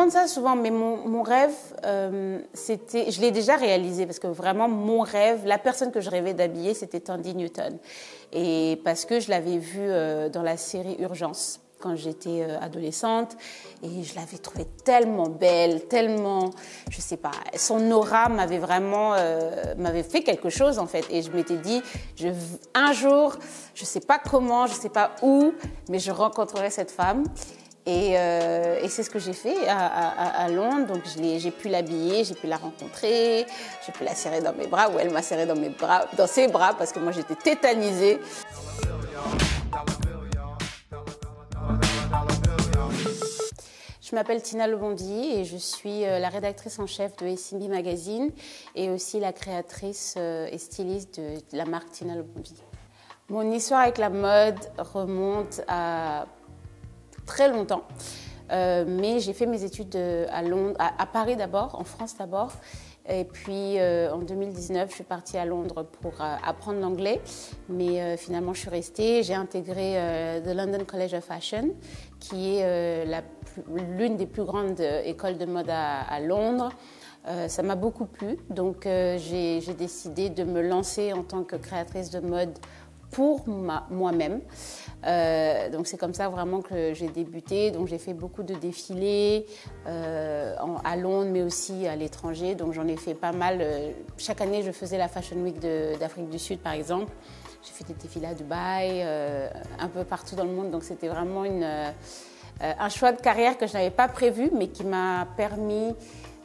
demande ça souvent, mais mon rêve, c'était, je l'ai déjà réalisé parce que vraiment mon rêve, la personne que je rêvais d'habiller, c'était Thandie Newton. Et parce que je l'avais vue dans la série Urgence quand j'étais adolescente et je l'avais trouvée tellement belle, tellement, je sais pas, son aura m'avait vraiment, m'avait fait quelque chose en fait. Et je m'étais dit, un jour, je sais pas comment, je sais pas où, mais je rencontrerai cette femme. Et c'est ce que j'ai fait à Londres. Donc j'ai pu l'habiller, j'ai pu la rencontrer, j'ai pu la serrer dans mes bras, ou elle m'a serré dans ses bras parce que moi j'étais tétanisée. Je m'appelle Tina Lebondi et je suis la rédactrice en chef de SMB Magazine et aussi la créatrice et styliste de la marque Tina Lebondi. Mon histoire avec la mode remonte à très longtemps, mais j'ai fait mes études à Londres, à Paris d'abord, en France d'abord. Et puis en 2019, je suis partie à Londres pour apprendre l'anglais, mais finalement je suis restée. J'ai intégré the London College of Fashion, qui est l'une des plus grandes écoles de mode à Londres. Ça m'a beaucoup plu, donc j'ai décidé de me lancer en tant que créatrice de mode pour moi-même. Donc c'est comme ça vraiment que j'ai débuté. Donc j'ai fait beaucoup de défilés à Londres, mais aussi à l'étranger. Donc j'en ai fait pas mal. Chaque année, je faisais la Fashion Week d'Afrique du Sud, par exemple. J'ai fait des défilés à Dubaï, un peu partout dans le monde. Donc c'était vraiment un choix de carrière que je n'avais pas prévu, mais qui m'a permis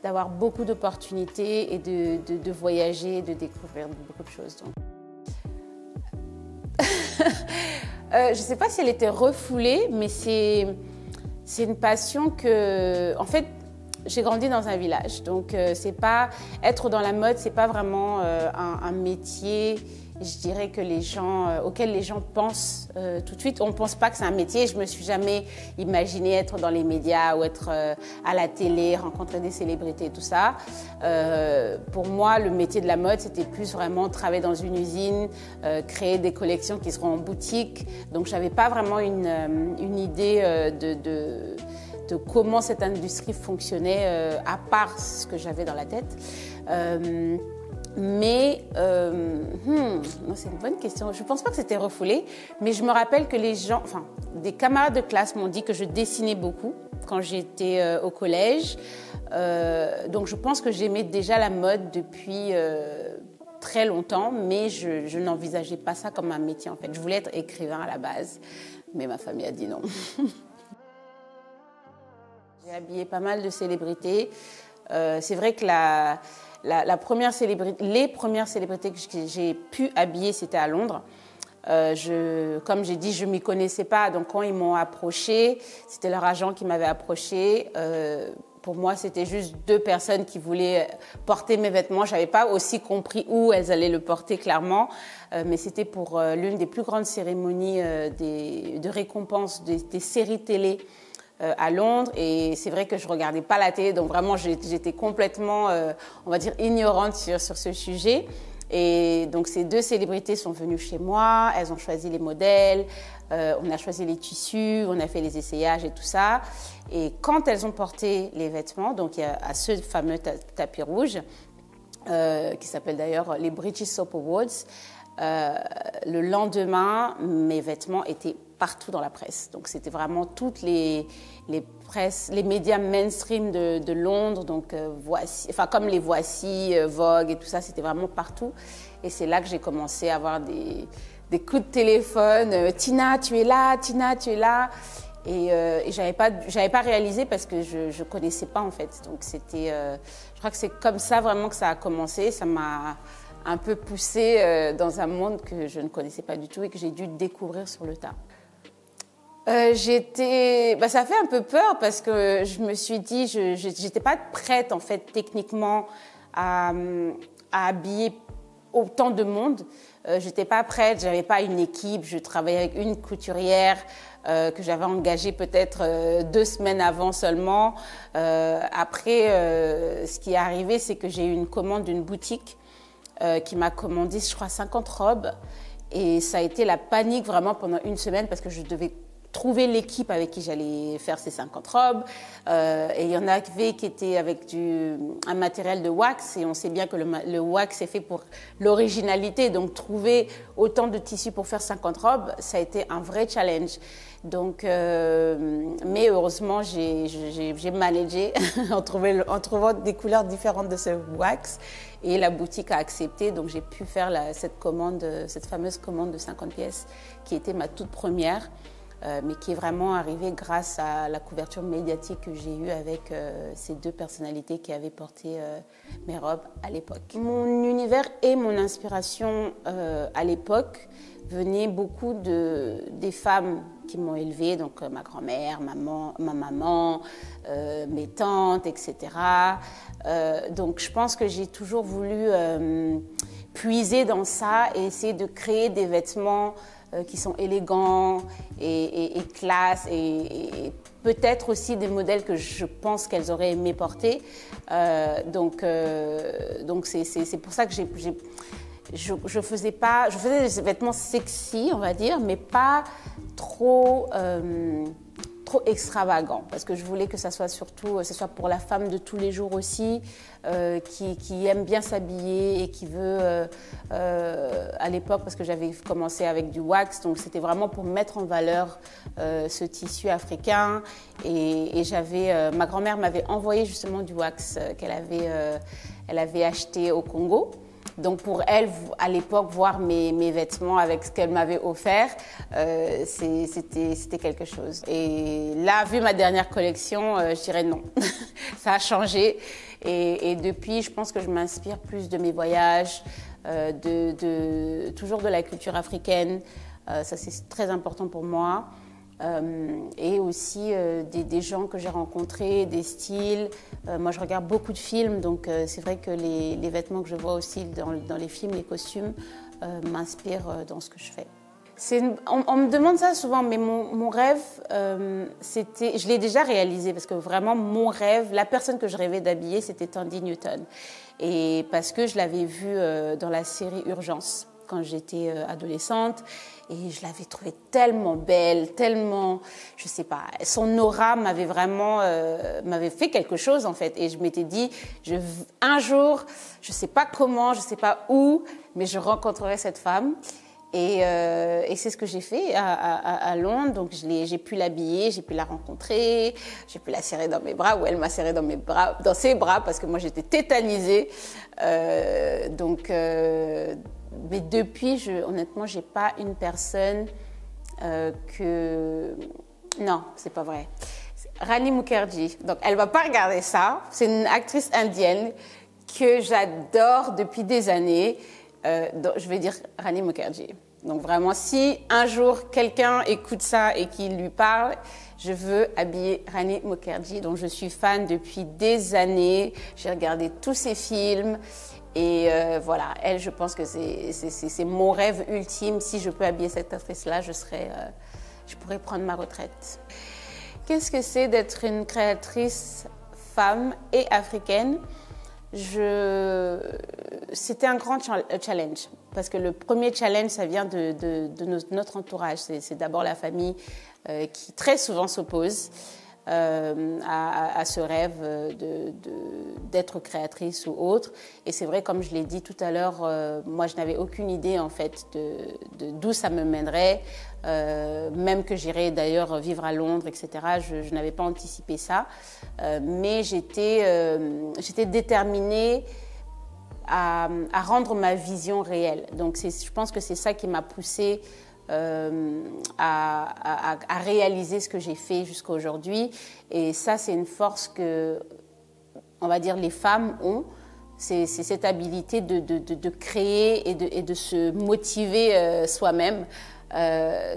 d'avoir beaucoup d'opportunités et de voyager, de découvrir beaucoup de choses. Donc. Je ne sais pas si elle était refoulée, mais c'est une passion que, en fait, j'ai grandi dans un village. Donc, c'est pas être dans la mode, c'est pas vraiment un métier, je dirais que auquel les gens pensent tout de suite. On ne pense pas que c'est un métier. Je me suis jamais imaginée être dans les médias ou être à la télé, rencontrer des célébrités, tout ça. Pour moi, le métier de la mode, c'était plus vraiment travailler dans une usine, créer des collections qui seront en boutique. Donc, j'avais pas vraiment une idée de comment cette industrie fonctionnait, à part ce que j'avais dans la tête. Mais c'est une bonne question. Je ne pense pas que c'était refoulé, mais je me rappelle que des camarades de classe m'ont dit que je dessinais beaucoup quand j'étais au collège. Donc je pense que j'aimais déjà la mode depuis très longtemps, mais je n'envisageais pas ça comme un métier en fait. Je voulais être écrivain à la base, mais ma famille a dit non. J'ai habillé pas mal de célébrités. C'est vrai que les premières célébrités que j'ai pu habiller, c'était à Londres. Comme j'ai dit, je ne m'y connaissais pas. Donc, quand ils m'ont approchée, c'était leur agent qui m'avait approchée. Pour moi, c'était juste deux personnes qui voulaient porter mes vêtements. Je n'avais pas aussi compris où elles allaient le porter, clairement. Mais c'était pour l'une des plus grandes cérémonies de récompense des séries télé à Londres, et c'est vrai que je regardais pas la télé, donc vraiment j'étais complètement, on va dire, ignorante sur ce sujet. Et donc ces deux célébrités sont venues chez moi, elles ont choisi les modèles, on a choisi les tissus, on a fait les essayages et tout ça. Et quand elles ont porté les vêtements, donc il y a à ce fameux tapis rouge, qui s'appelle d'ailleurs les British Soap Awards, le lendemain, mes vêtements étaient partout dans la presse. Donc c'était vraiment toutes les médias mainstream de Londres, donc comme les Voici, Vogue et tout ça, c'était vraiment partout. Et c'est là que j'ai commencé à avoir des coups de téléphone. Tina, tu es là, Tina, tu es là. Et j'avais pas réalisé parce que je connaissais pas en fait. Donc c'était, je crois que c'est comme ça vraiment que ça a commencé. Ça m'a un peu poussée dans un monde que je ne connaissais pas du tout et que j'ai dû découvrir sur le tas. Ça fait un peu peur parce que je me suis dit, j'étais pas prête en fait techniquement à habiller autant de monde. J'étais pas prête, j'avais pas une équipe, je travaillais avec une couturière que j'avais engagée peut-être 2 semaines avant seulement. Après, ce qui est arrivé, c'est que j'ai eu une commande d'une boutique qui m'a commandé, je crois, 50 robes. Et ça a été la panique vraiment pendant 1 semaine parce que je devais trouver l'équipe avec qui j'allais faire ces 50 robes. Et il y en avait qui étaient avec un matériel de wax. Et on sait bien que le wax est fait pour l'originalité. Donc, trouver autant de tissus pour faire 50 robes, ça a été un vrai challenge. Donc, mais heureusement, j'ai managé en trouvant des couleurs différentes de ce wax. Et la boutique a accepté. Donc, j'ai pu faire cette fameuse commande de 50 pièces qui était ma toute première. Mais qui est vraiment arrivée grâce à la couverture médiatique que j'ai eue avec ces deux personnalités qui avaient porté mes robes à l'époque. Mon univers et mon inspiration à l'époque venaient beaucoup des femmes qui m'ont élevée, donc ma grand-mère, ma maman, mes tantes, etc. Donc je pense que j'ai toujours voulu puiser dans ça et essayer de créer des vêtements qui sont élégants et classe et peut-être aussi des modèles que je pense qu'elles auraient aimé porter. Donc c'est pour ça que je faisais des vêtements sexy, on va dire, mais pas trop extravagant, parce que je voulais que ça soit pour la femme de tous les jours aussi, qui aime bien s'habiller et qui veut, à l'époque, parce que j'avais commencé avec du wax, donc c'était vraiment pour mettre en valeur ce tissu africain. Et ma grand-mère m'avait envoyé justement du wax elle avait acheté au Congo. Donc pour elle, à l'époque, voir mes vêtements avec ce qu'elle m'avait offert, c'était quelque chose. Et là, vu ma dernière collection, je dirais non. Ça a changé. Et depuis, je pense que je m'inspire plus de mes voyages, toujours de la culture africaine. Ça, c'est très important pour moi. Et aussi des gens que j'ai rencontrés, des styles. Moi, je regarde beaucoup de films, donc c'est vrai que les vêtements que je vois aussi dans les films, les costumes, m'inspirent dans ce que je fais. On me demande ça souvent, mais mon rêve, je l'ai déjà réalisé, parce que vraiment, mon rêve, la personne que je rêvais d'habiller, c'était Thandie Newton. Et parce que je l'avais vue dans la série Urgence, quand j'étais adolescente, et je l'avais trouvée tellement belle, tellement, je sais pas, son aura m'avait fait quelque chose en fait, et je m'étais dit, un jour, je sais pas comment, je sais pas où, mais je rencontrerai cette femme. Et c'est ce que j'ai fait à Londres. Donc j'ai pu l'habiller, j'ai pu la rencontrer, j'ai pu la serrer dans mes bras, ou elle m'a serré dans ses bras, parce que moi j'étais tétanisée. Mais depuis, honnêtement, j'ai pas une personne Non, c'est pas vrai. Rani Mukherjee. Donc elle va pas regarder ça. C'est une actrice indienne que j'adore depuis des années. Je vais dire Rani Mukherjee. Donc vraiment, si un jour quelqu'un écoute ça et qu'il lui parle, je veux habiller Rani Mukherjee, dont je suis fan depuis des années. J'ai regardé tous ses films. Et voilà, elle, je pense que c'est mon rêve ultime. Si je peux habiller cette actrice-là, je pourrais prendre ma retraite. Qu'est-ce que c'est d'être une créatrice femme et africaine ? C'était un grand challenge, parce que le premier challenge, ça vient de notre entourage. C'est d'abord la famille qui très souvent s'oppose à ce rêve d'être créatrice ou autre. Et c'est vrai, comme je l'ai dit tout à l'heure, moi je n'avais aucune idée en fait d'où ça me mènerait, même que j'irais d'ailleurs vivre à Londres, etc. Je n'avais pas anticipé ça, mais j'étais déterminée à rendre ma vision réelle. Donc je pense que c'est ça qui m'a poussée à réaliser ce que j'ai fait jusqu'à aujourd'hui. Et ça, c'est une force que, on va dire, les femmes ont. C'est cette habilité de créer et de se motiver soi-même. Je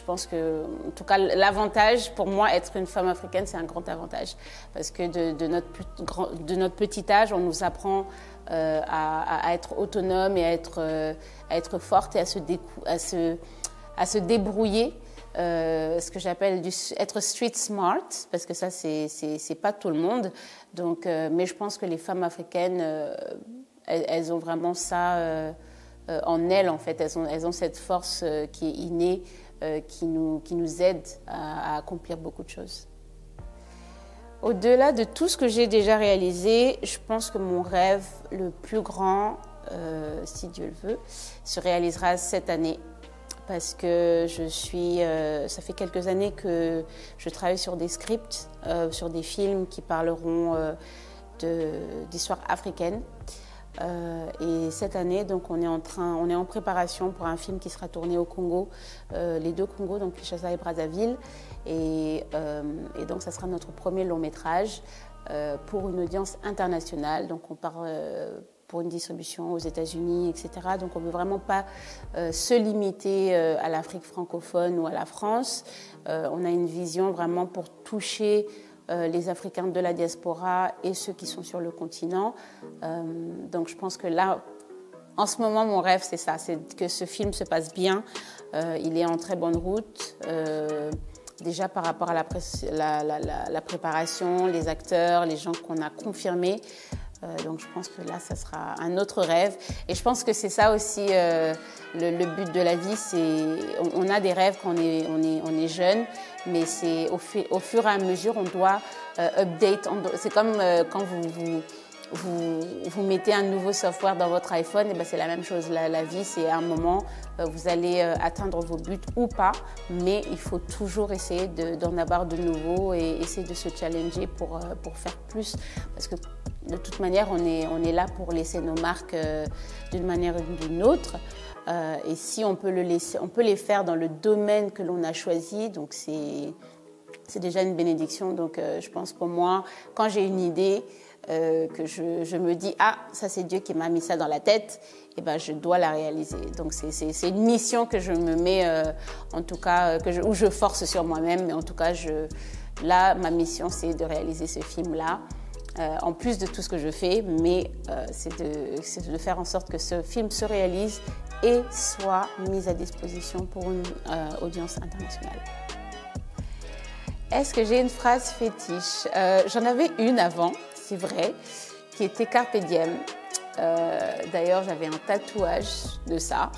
pense que, en tout cas, l'avantage pour moi, être une femme africaine, c'est un grand avantage. Parce que de notre petit âge, on nous apprend à être autonome et à être forte et à se débrouiller. Ce que j'appelle être street smart, parce que ça, c'est pas tout le monde. Donc, mais je pense que les femmes africaines, elles ont vraiment ça en elles, en fait. Elles ont cette force qui est innée qui nous aident à accomplir beaucoup de choses. Au-delà de tout ce que j'ai déjà réalisé, je pense que mon rêve le plus grand, si Dieu le veut, se réalisera cette année. Parce que ça fait quelques années que je travaille sur des scripts, sur des films qui parleront d'histoire africaine. Et cette année, donc, on est en préparation pour un film qui sera tourné au Congo, les deux Congos, donc Kinshasa et Brazzaville. Et donc, ça sera notre premier long métrage pour une audience internationale. Donc, on part pour une distribution aux États-Unis, etc. Donc, on ne veut vraiment pas se limiter à l'Afrique francophone ou à la France. On a une vision vraiment pour toucher les Africains de la diaspora et ceux qui sont sur le continent. Donc je pense que là, en ce moment, mon rêve, c'est ça, c'est que ce film se passe bien. Il est en très bonne route. Déjà par rapport à la préparation, les acteurs, les gens qu'on a confirmés. Donc je pense que là, ça sera un autre rêve. Et je pense que c'est ça aussi le but de la vie. On a des rêves quand on est jeune, mais c'est au fur et à mesure, on doit update. C'est comme quand vous mettez un nouveau software dans votre iPhone, et ben c'est la même chose. La vie, c'est à un moment, vous allez atteindre vos buts ou pas, mais il faut toujours essayer d'en avoir de nouveaux et essayer de se challenger pour faire plus. Parce que de toute manière, on est là pour laisser nos marques d'une manière ou d'une autre. Et si on peut on peut les faire dans le domaine que l'on a choisi, donc c'est déjà une bénédiction. Donc je pense pour moi, quand j'ai une idée, que je me dis ah ça c'est Dieu qui m'a mis ça dans la tête, et ben je dois la réaliser. Donc c'est une mission que je me mets en tout cas où je force sur moi-même, mais en tout cas là ma mission c'est de réaliser ce film là. En plus de tout ce que je fais, mais c'est de faire en sorte que ce film se réalise et soit mis à disposition pour une audience internationale. Est-ce que j'ai une phrase fétiche? J'en avais une avant, c'est vrai, qui était Carpe Diem. D'ailleurs, j'avais un tatouage de ça.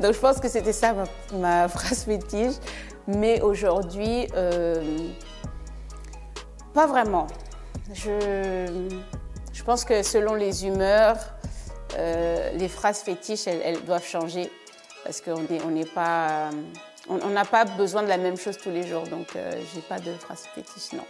Donc je pense que c'était ça ma phrase fétiche. Mais aujourd'hui, pas vraiment. Je pense que selon les humeurs, les phrases fétiches, elles doivent changer parce qu'on n'a pas besoin de la même chose tous les jours. Donc, j'ai pas de phrase fétiche, non.